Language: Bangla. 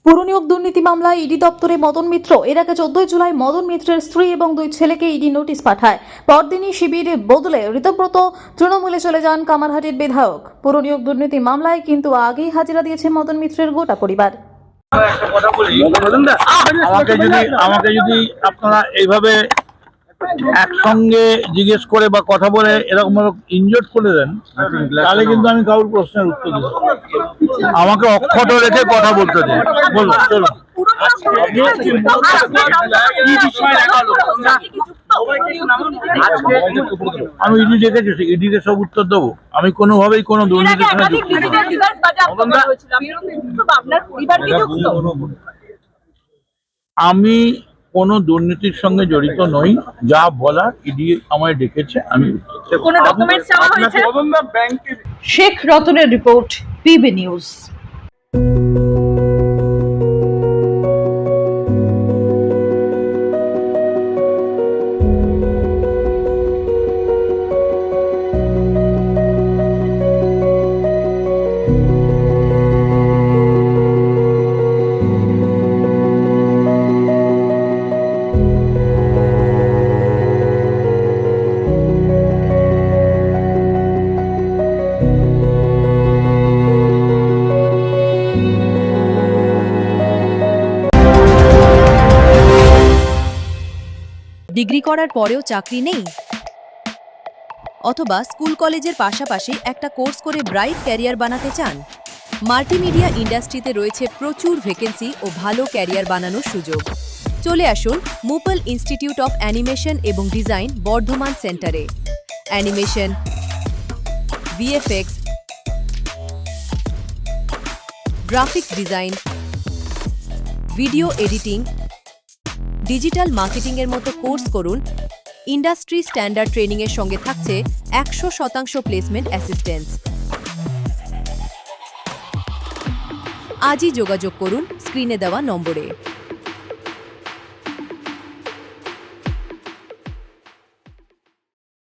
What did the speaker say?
পুর নিয়োগ দুর্নীতি মামলায় ইডি দপ্তরে মদন মিত্র। এর আগে 14 জুলাই মদন মিত্রের স্ত্রী এবং 2 ছেলেকে ইডি নোটিশ পাঠায়। পরদিনই শিবির বদলে ঋতব্রত তৃণমূলে চলে যান কামারহাটির বিধায়ক। পুর নিয়োগ দুর্নীতি মামলায় কিন্তু আগেই হাজিরা দিয়েছে মদন মিত্রের গোটা পরিবার। আমাকে যদি আপনারা এইভাবে একসঙ্গে জিজ্ঞেস করে বা কথা বলে এরকম ইনজোর্ড করে দেন, তাহলে কিন্তু আমি কারোর প্রশ্নের উত্তর দিব। আমাকে অক্ষত রেখে কথা বলতে দিন। বলুন, চলুন। আমি ইডি ডেকেছি, ইডিকে সব উত্তর দেবো। আমি কোনোভাবেই কোনো দুর্নীতির সঙ্গে যুক্ত নই। আমি কোনো দুর্নীতির সঙ্গে জড়িত নই। যা বলার ইডি আমায় ডেকেছে, আমি শেখ রতনের রিপোর্ট, পিবি নিউজ। ডিগ্রি করার পরেও চাকরি নেই, অথবা স্কুল কলেজের পাশাপাশি একটা কোর্স করে ব্রাইট ক্যারিয়ার বানাতে চান? মাল্টিমিডিয়া ইন্ডাস্ট্রিতে রয়েছে প্রচুর ভ্যাকেন্সি ও ভালো ক্যারিয়ার বানানোর সুযোগ। চলে আসুন মুপল ইনস্টিটিউট অফ অ্যানিমেশন এবং ডিজাইন বর্ধমান সেন্টারে। Animation, VFX, graphics design, video editing, digital marketing এর মতো কোর্স করুন। ইন্ডাস্ট্রি স্ট্যান্ডার্ড ট্রেনিং এর সঙ্গে থাকছে 100% প্লেসমেন্ট অ্যাসিস্ট্যান্স। আজই যোগাযোগ করুন স্ক্রিনে দেওয়া নম্বরে।